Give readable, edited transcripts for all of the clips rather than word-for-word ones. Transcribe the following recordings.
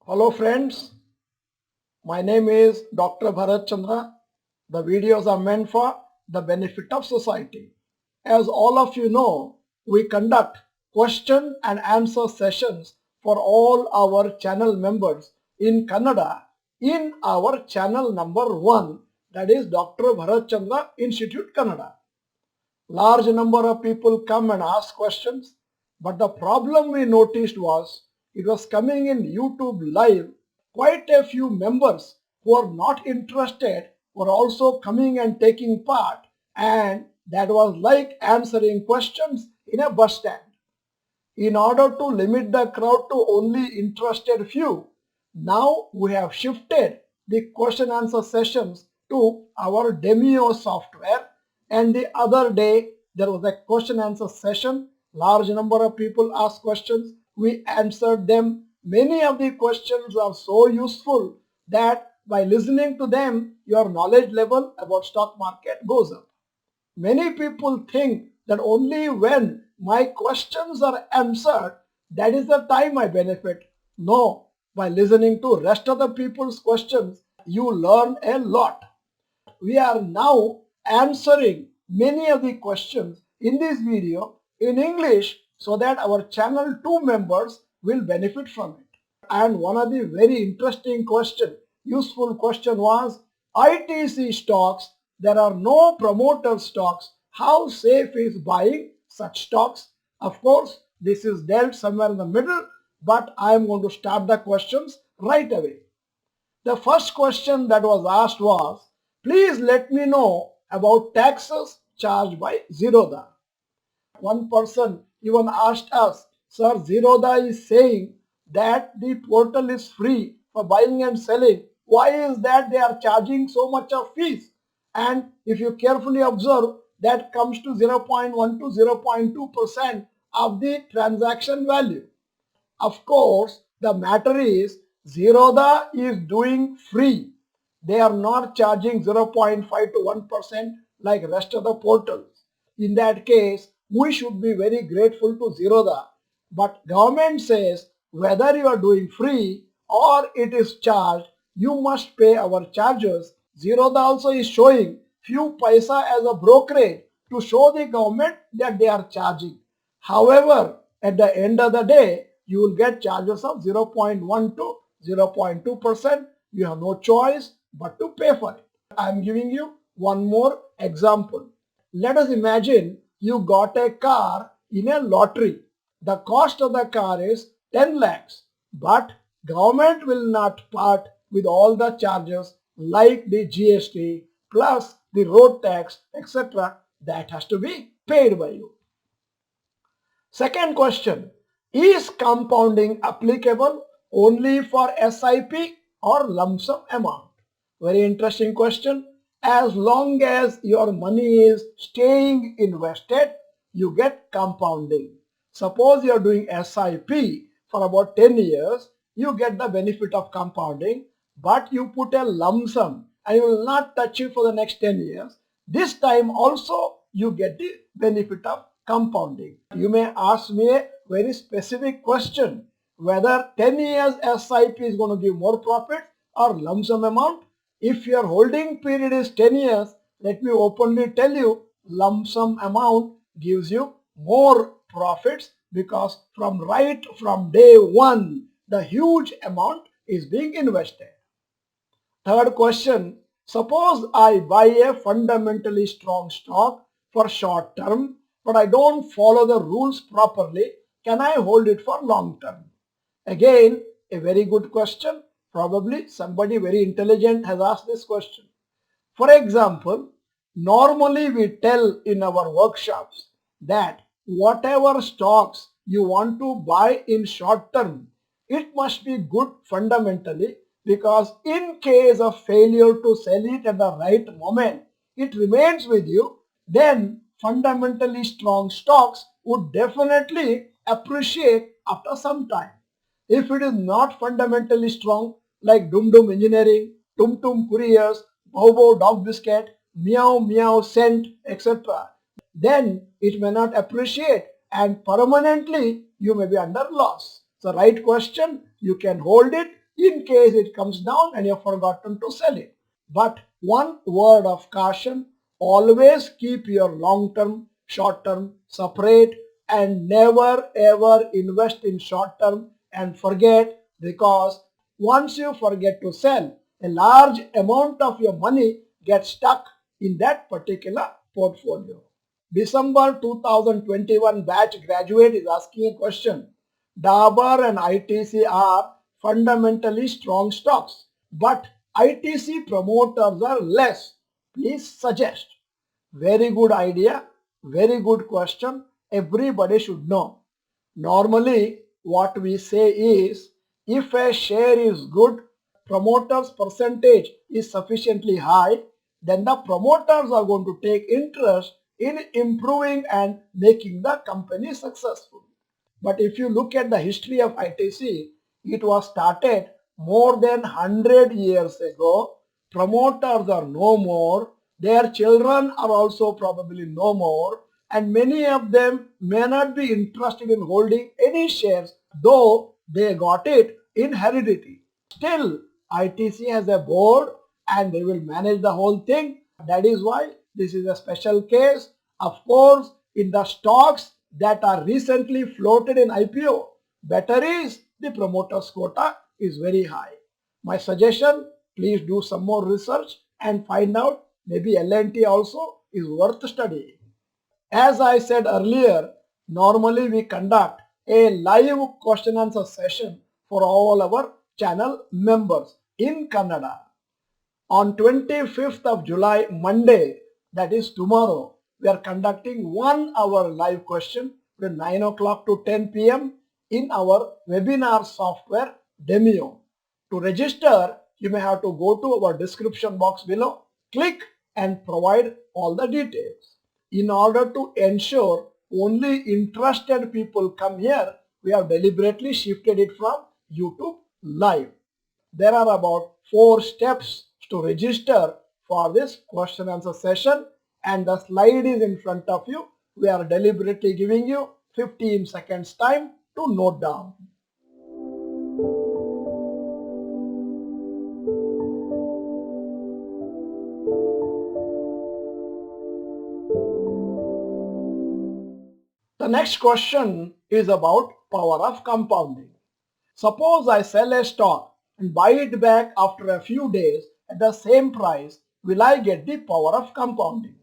Hello friends, my name is Dr. Bharath. The videos are meant for the benefit of society. As all of you know, we conduct question and answer sessions for all our channel members in Kannada in our channel number 1, that is Dr. Bharath Chandra Institute Kannada. Large number of people come and ask questions, but the problem we noticed was it was coming in YouTube live. Quite a few members who are not interested were also coming and taking part, and that was like answering questions in a bus stand. In order to limit the crowd to only interested few, now we have shifted the question answer sessions to our Demio software, and the other day there was a question answer session. Large number of people asked questions. We answered them. Many of the questions are so useful that by listening to them, your knowledge level about stock market goes up. Many people think that only when my questions are answered, that is the time I benefit. No, by listening to rest of the people's questions, you learn a lot. We are now answering many of the questions in this video in English so that our channel 2 members will benefit from it. And one of the very interesting useful question was, ITC stocks, there are no promoter stocks. How safe is buying such stocks? Of course, this is dealt somewhere in the middle, but I am going to start the questions right away. The first question that was asked was, please let me know about taxes charged by Zerodha. One person even asked us, sir, Zerodha is saying that the portal is free for buying and selling. Why is that they are charging so much of fees? And if you carefully observe, that comes to 0.1 to 0.2% of the transaction value. Of course, the matter is Zerodha is doing free. They are not charging 0.5 to 1% like rest of the portals. In that case, we should be very grateful to Zerodha. But government says whether you are doing free or it is charged, you must pay our charges. Zerodha also is showing few paisa as a brokerage to show the government that they are charging. However, at the end of the day, you will get charges of 0.1 to 0.2%. You have no choice but to pay for it. I am giving you one more example. Let us imagine you got a car in a lottery. The cost of the car is 10 lakhs, but government will not part with all the charges like the GST plus the road tax, etc. That has to be paid by you. Second question, is compounding applicable only for SIP or lump sum amount? Very interesting question. As long as your money is staying invested, you get compounding. Suppose you are doing SIP for about 10 years, you get the benefit of compounding, but you put a lump sum and you will not touch it for the next 10 years. This time also you get the benefit of compounding. You may ask me a very specific question, whether 10 years SIP is going to give more profit or lump sum amount. If your holding period is 10 years, let me openly tell you, lump sum amount gives you more profits because right from day one, the huge amount is being invested. Third question, suppose I buy a fundamentally strong stock for short term, but I don't follow the rules properly. Can I hold it for long term? Again, a very good question. Probably somebody very intelligent has asked this question. For example, normally we tell in our workshops that whatever stocks you want to buy in short term, it must be good fundamentally, because in case of failure to sell it at the right moment, it remains with you, then fundamentally strong stocks would definitely appreciate after some time. If it is not fundamentally strong, like Dum Dum Engineering, Tum Tum Couriers, Bobo Dog Biscuit, Meow Meow Scent, etc., then it may not appreciate and permanently you may be under loss. So right question, you can hold it in case it comes down and you've forgotten to sell it. But one word of caution, always keep your long-term, short-term separate and never ever invest in short-term and forget, because once you forget to sell, a large amount of your money gets stuck in that particular portfolio. December 2021 batch graduate is asking a question. Dabur and ITC are fundamentally strong stocks, but ITC promoters are less. Please suggest. Very good idea, very good question. Everybody should know. Normally, what we say is, if a share is good, promoters percentage is sufficiently high, then the promoters are going to take interest in improving and making the company successful. But if you look at the history of ITC, it was started more than 100 years ago. Promoters are no more. Their children are also probably no more. And many of them may not be interested in holding any shares, though they got it in heredity. Still, ITC has a board and they will manage the whole thing. That is why this is a special case. Of course, in the stocks that are recently floated in IPO, better is the promoter's quota is very high. My suggestion, please do some more research and find out maybe L&T also is worth studying. As I said earlier, normally we conduct a live question answer session for all our channel members in Kannada. On 25th of July, Monday, that is tomorrow, we are conducting 1 hour live question from 9 o'clock to 10 p.m. in our webinar software Demio. To register, you may have to go to our description box below, click and provide all the details. In order to ensure only interested people come here, we have deliberately shifted it from YouTube Live. There are about 4 steps to register for this question answer session, and the slide is in front of you. We are deliberately giving you 15 seconds time to note down. The next question is about power of compounding. Suppose I sell a stock and buy it back after a few days at the same price, will I get the power of compounding?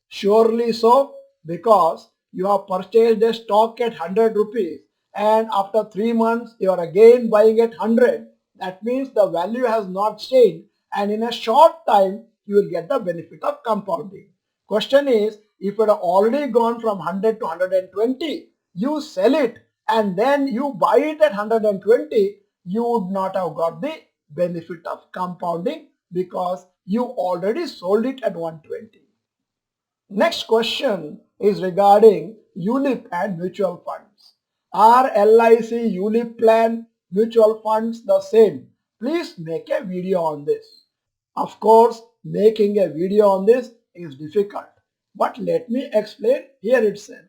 Surely so, because you have purchased a stock at 100 rupees and after 3 months you are again buying at 100. That means the value has not changed and in a short time you will get the benefit of compounding. Question is, if it had already gone from 100 to 120, you sell it and then you buy it at 120, you would not have got the benefit of compounding because you already sold it at 120. Next question is regarding ULIP and mutual funds. Are LIC ULIP plan mutual funds the same? Please make a video on this. Of course, making a video on this is difficult, but let me explain here itself.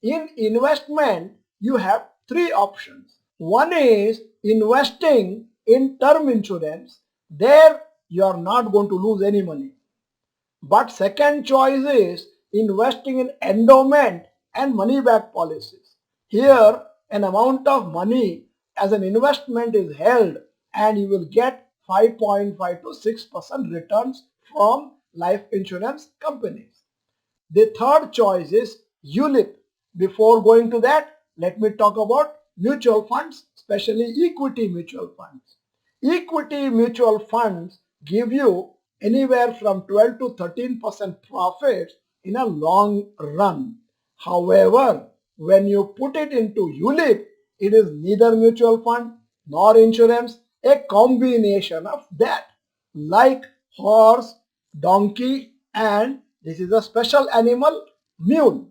In investment, you have 3 options. One is investing in term insurance. There you are not going to lose any money. But second choice is investing in endowment and money back policies. Here an amount of money as an investment is held and you will get 5.5 to 6% returns from life insurance companies. The third choice is ULIP. Before going to that, let me talk about mutual funds, especially equity mutual funds. Equity mutual funds give you anywhere from 12 to 13% profits in a long run. However, when you put it into ULIP, it is neither mutual fund nor insurance, a combination of that, like horse, donkey, and this is a special animal, mule.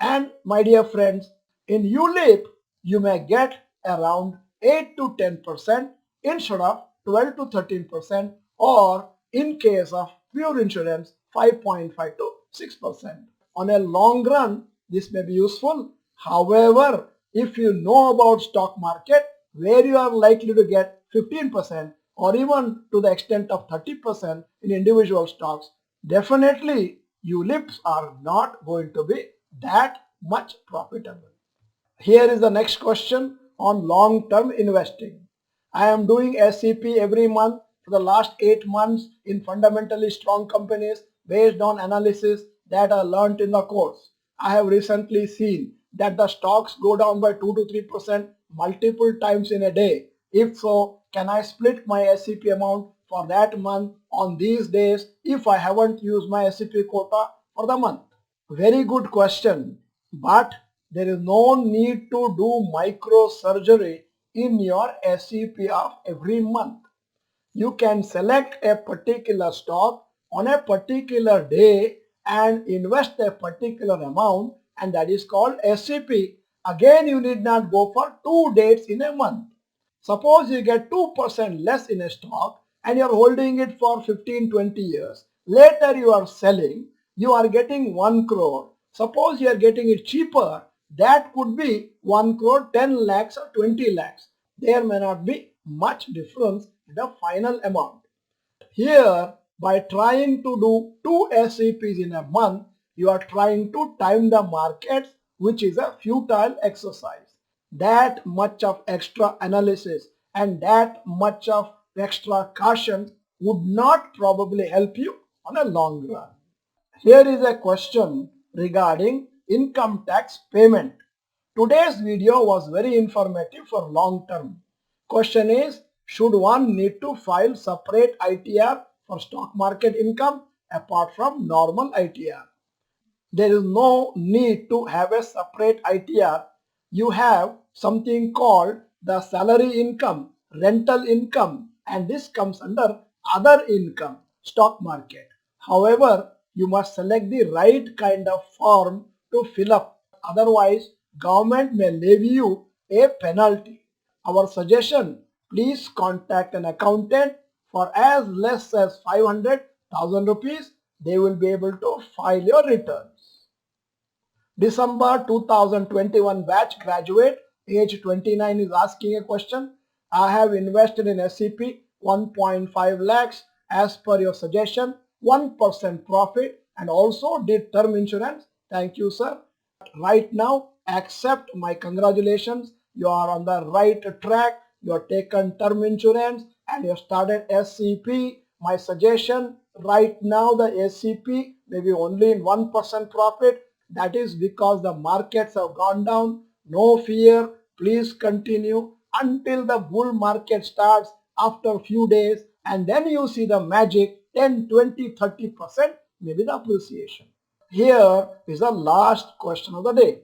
And my dear friends, in ULIP, you may get around 8 to 10% instead of 12 to 13%, or in case of pure insurance, 5.5 to 6%. On a long run, this may be useful. However, if you know about stock market, where you are likely to get 15% or even to the extent of 30% in individual stocks, definitely ULIPs are not going to be that much profitable. Here is the next question on long-term investing. I am doing SCP every month for the last 8 months in fundamentally strong companies based on analysis that I learned in the course. I have recently seen that the stocks go down by 2 to 3% multiple times in a day. If so, can I split my SCP amount for that month on these days if I haven't used my SCP quota for the month? Very good question, but there is no need to do microsurgery in your SCP of every month. You can select a particular stock on a particular day and invest a particular amount, and that is called SCP. Again, you need not go for 2 dates in a month. Suppose you get 2% less in a stock and you are holding it for 15-20 years. Later you are selling, you are getting 1 crore. Suppose you are getting it cheaper, that could be 1 crore, 10 lakhs or 20 lakhs. There may not be much difference in the final amount. Here, by trying to do 2 SCPs in a month, you are trying to time the markets, which is a futile exercise. That much of extra analysis and that much of extra caution would not probably help you on a long run. Here is a question regarding income tax payment. Today's video was very informative for long term. Question is, should one need to file separate ITR for stock market income apart from normal ITR? There is no need to have a separate ITR. You have something called the salary income, rental income, and this comes under other income, stock market. However, you must select the right kind of form to fill up. Otherwise, government may levy you a penalty. Our suggestion, please contact an accountant for as less as 500,000 rupees. They will be able to file your returns. December 2021 batch graduate, age 29, is asking a question. I have invested in SCP 1.5 lakhs as per your suggestion, 1% profit, and also did term insurance. Thank you, sir. Right now, accept my congratulations. You are on the right track. You have taken term insurance and you have started SCP. My suggestion, right now the SCP may be only in 1% profit. That is because the markets have gone down. No fear. Please continue until the bull market starts after a few days, and then you see the magic 10, 20, 30% maybe the appreciation. Here is the last question of the day.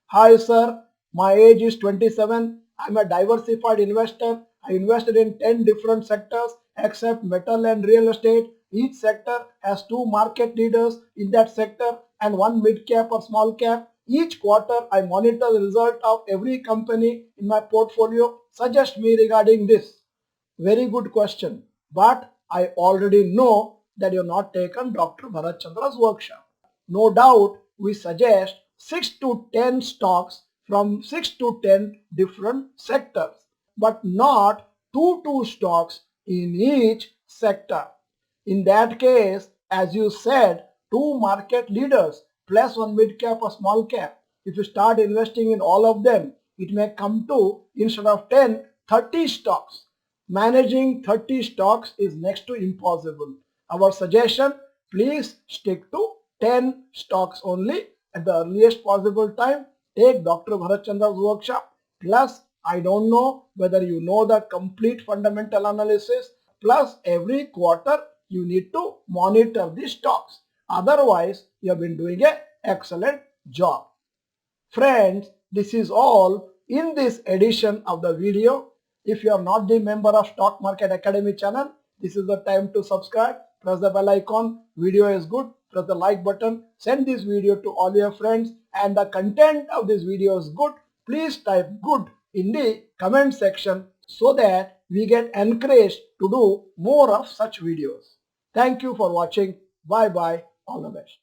Hi sir, my age is 27. I'm a diversified investor. I invested in 10 different sectors except metal and real estate. Each sector has 2 market leaders in that sector and 1 mid cap or small cap. Each quarter I monitor the result of every company in my portfolio. Suggest me regarding this. Very good question. But I already know that you have not taken Dr. Bharath Chandra's workshop. No doubt we suggest 6 to 10 stocks from 6 to 10 different sectors, but not 2 stocks in each sector. In that case, as you said, 2 market leaders plus 1 mid cap or small cap. If you start investing in all of them, it may come to, instead of 10, 30 stocks. Managing 30 stocks is next to impossible. Our suggestion, please stick to 10 stocks only at the earliest possible time. Take Dr. Bharath Chandra's workshop. Plus, I don't know whether you know the complete fundamental analysis. Plus, every quarter you need to monitor the stocks. Otherwise, you have been doing an excellent job. Friends, this is all in this edition of the video. If you are not the member of Stock Market Academy channel, this is the time to subscribe. Press the bell icon. Video is good. Press the like button. Send this video to all your friends. And the content of this video is good. Please type good in the comment section so that we get encouraged to do more of such videos. Thank you for watching. Bye bye. All the best.